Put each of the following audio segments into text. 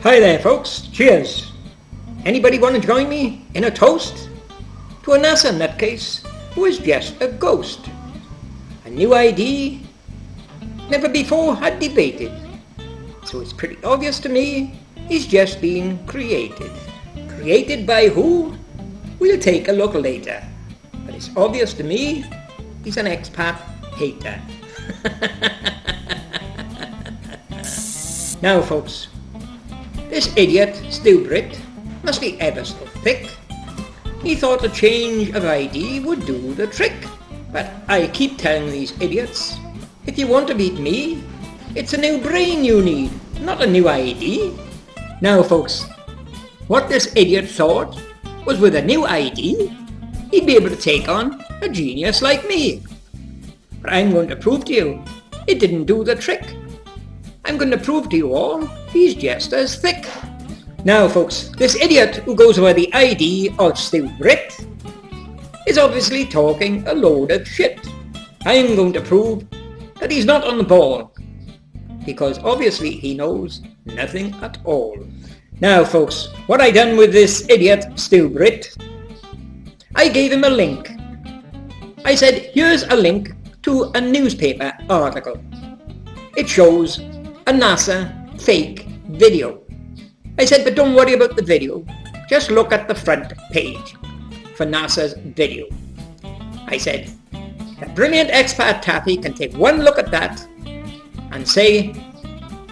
Hi there folks, cheers. Anybody want to join me in a toast to a NASA nutcase who is just a ghost? A new idea never before had debated, so it's pretty obvious to me he's just being created. Created by who? We'll take a look later, but it's obvious to me he's an expat hater. Now folks, this idiot Stubrit must be ever so thick. He thought a change of ID would do the trick. But I keep telling these idiots, if you want to beat me, it's a new brain you need, not a new ID. Now folks, what this idiot thought was with a new ID, he'd be able to take on a genius like me. But I'm going to prove to you, it didn't do the trick. I'm going to prove to you all, he's just as thick. Now folks, this idiot who goes by the ID of Stubrit is obviously talking a load of shit. I'm going to prove that he's not on the ball, because obviously he knows nothing at all. Now folks, what I done with this idiot Stubrit, I gave him a link. I said, here's a link to a newspaper article. It shows a NASA fake video. I said, but don't worry about the video. Just look at the front page for NASA's video. I said, the brilliant expat Taffy can take one look at that and say,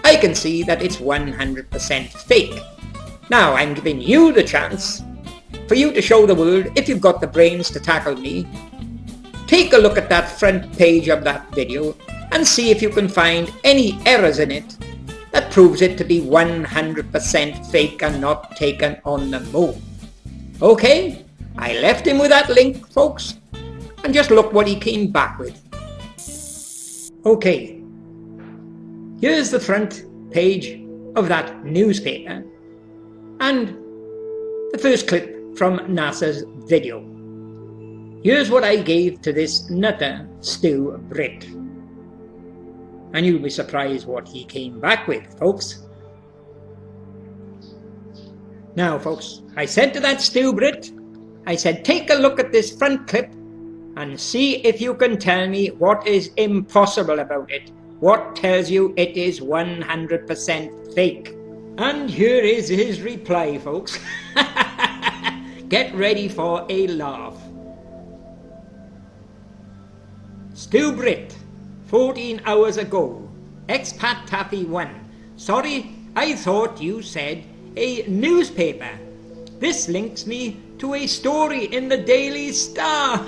I can see that it's 100% fake. Now I'm giving you the chance for you to show the world, if you've got the brains to tackle me, take a look at that front page of that video and see if you can find any errors in it that proves it to be 100% fake and not taken on the moon. Okay, I left him with that link, folks, and just look what he came back with. Okay, here's the front page of that newspaper and the first clip from NASA's video. Here's what I gave to this nutter Stubrit. And you'll be surprised what he came back with, folks. Now, folks, I said to that Stubrit, I said, take a look at this front clip and see if you can tell me what is impossible about it. What tells you it is 100% fake? And here is his reply, folks. Get ready for a laugh. Stubrit. 14 hours ago, expat Taffy 1. Sorry, I thought you said a newspaper. This links me to a story in the Daily Star.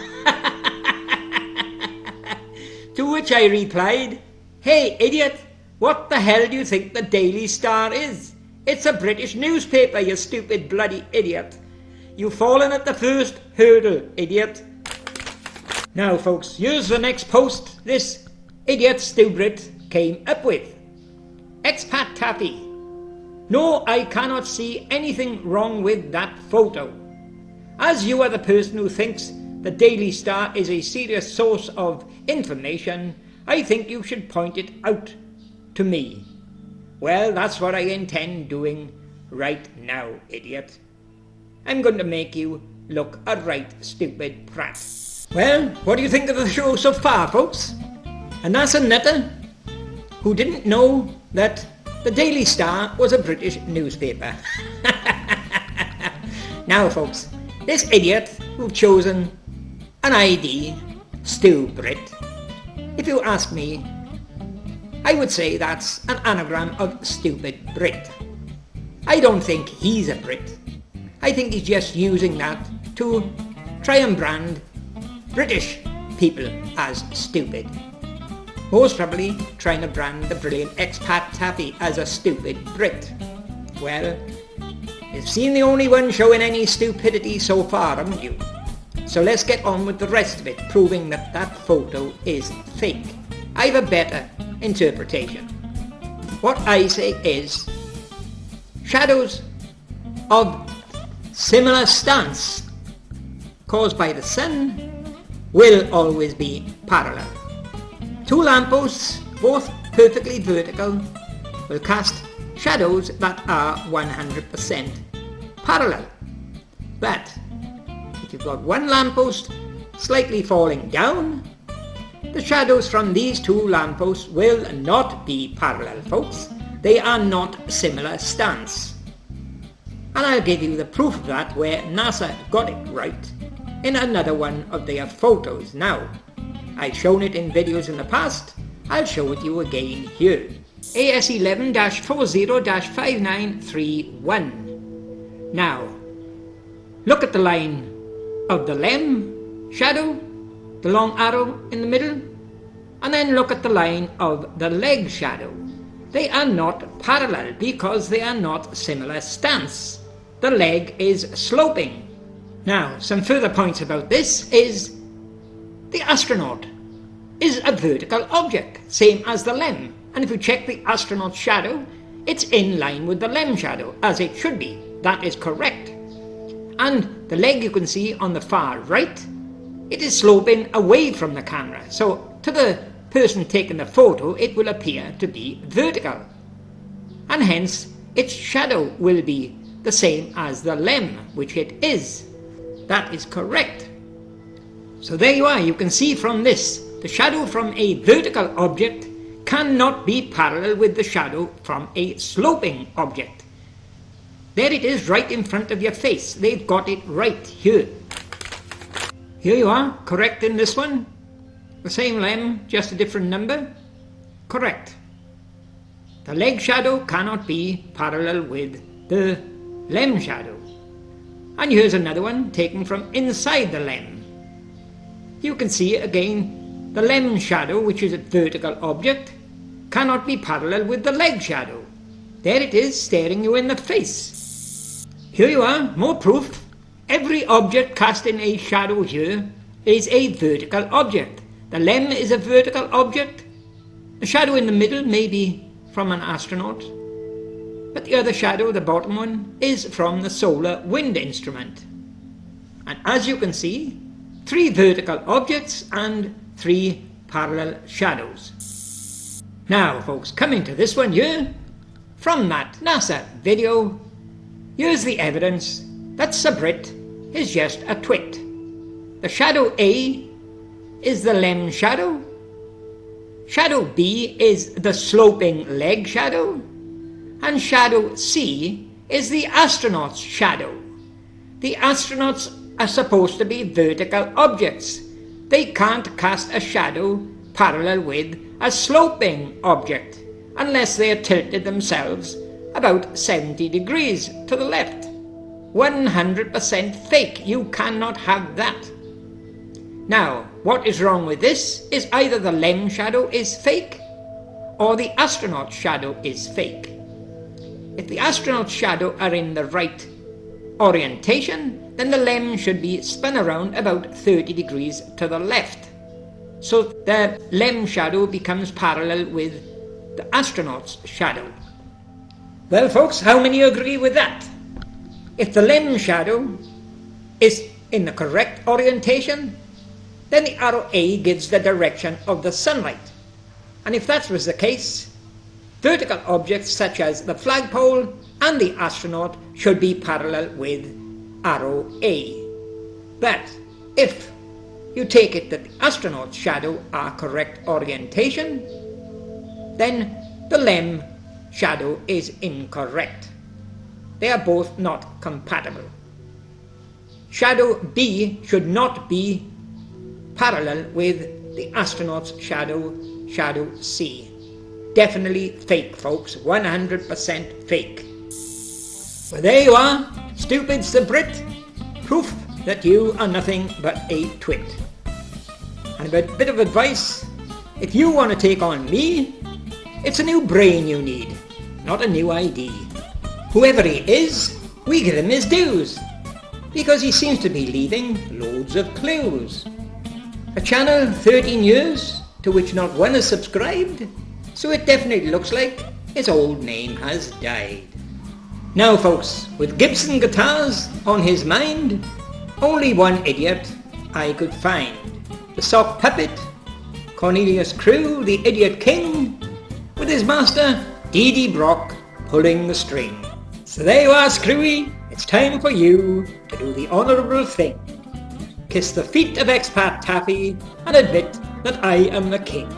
To which I replied, hey idiot, what the hell do you think the Daily Star is? It's a British newspaper, you stupid bloody idiot. You've fallen at the first hurdle, idiot. Now folks, here's the next post this idiot Stubrit came up with. Expat Taffy. No, I cannot see anything wrong with that photo. As you are the person who thinks the Daily Star is a serious source of information, I think you should point it out to me. Well, that's what I intend doing right now, idiot. I'm going to make you look a right stupid prat. Well, what do you think of the show so far, folks? A NASA nutter who didn't know that the Daily Star was a British newspaper. Now folks, this idiot who've chosen an ID, Stubrit, if you ask me, I would say that's an anagram of stupid Brit. I don't think he's a Brit. I think he's just using that to try and brand British people as stupid. Most probably trying to brand the brilliant expat Taffy as a stupid Brit. Well, you've seen the only one showing any stupidity so far, haven't you? So let's get on with the rest of it, proving that that photo is fake. I have a better interpretation. What I say is, shadows of similar stance caused by the sun will always be parallel. Two lampposts, both perfectly vertical, will cast shadows that are 100% parallel. But if you've got one lamppost slightly falling down, the shadows from these two lampposts will not be parallel, folks. They are not similar stance. And I'll give you the proof of that where NASA got it right in another one of their photos now. I've shown it in videos in the past, I'll show it you again here. AS11-40-5931. Now, look at the line of the lem shadow, the long arrow in the middle, and then look at the line of the leg shadow. They are not parallel because they are not similar stance. The leg is sloping. Now, some further points about this is the astronaut is a vertical object, same as the lem. And if you check the astronaut's shadow, it's in line with the lem shadow, as it should be. That is correct. And the leg you can see on the far right, it is sloping away from the camera. So to the person taking the photo, it will appear to be vertical. And hence, its shadow will be the same as the lem, which it is. That is correct. So there you are, you can see from this, the shadow from a vertical object cannot be parallel with the shadow from a sloping object. There it is right in front of your face. They've got it right here. Here you are, correct in this one. The same lem, just a different number. Correct. The leg shadow cannot be parallel with the lem shadow. And here's another one taken from inside the lem. You can see again the lem shadow, which is a vertical object, cannot be parallel with the leg shadow. There it is, staring you in the face. Here you are, more proof. Every object casting a shadow here is a vertical object. The lem is a vertical object. The shadow in the middle may be from an astronaut, but the other shadow, the bottom one, is from the solar wind instrument. And as you can see, 3 vertical objects and 3 parallel shadows. Now folks, coming to this one here, from that NASA video, here's the evidence that Stubrit is just a twit. The shadow A is the lem shadow, shadow B is the sloping leg shadow, and shadow C is the astronaut's shadow. The astronauts are supposed to be vertical objects. They can't cast a shadow parallel with a sloping object unless they are tilted themselves about 70 degrees to the left. 100% fake. You cannot have that. Now, what is wrong with this is either the lem shadow is fake or the astronaut shadow is fake. If the astronaut shadow are in the right orientation, then the lem should be spun around about 30 degrees to the left. So the lem shadow becomes parallel with the astronaut's shadow. Well folks, how many agree with that? If the lem shadow is in the correct orientation, then the arrow A gives the direction of the sunlight. And if that was the case, vertical objects such as the flagpole and the astronaut should be parallel with arrow A. But if you take it that the astronaut's shadow are correct orientation, then the lem shadow is incorrect. They are both not compatible. Shadow B should not be parallel with the astronaut's shadow, shadow C. Definitely fake, folks. 100% fake. Well, there you are, stupid Stubrit. Proof that you are nothing but a twit. And a bit of advice, if you want to take on me, it's a new brain you need, not a new ID. Whoever he is, we give him his dues, because he seems to be leaving loads of clues. A channel 13 years, to which not one is subscribed, so it definitely looks like his old name has died. Now folks, with Gibson guitars on his mind, only one idiot I could find. The sock puppet, Cornelius Crew, the idiot king, with his master, D.D. Brock, pulling the string. So there you are, Screwy. It's time for you to do the honourable thing. Kiss the feet of expat Taffy and admit that I am the king.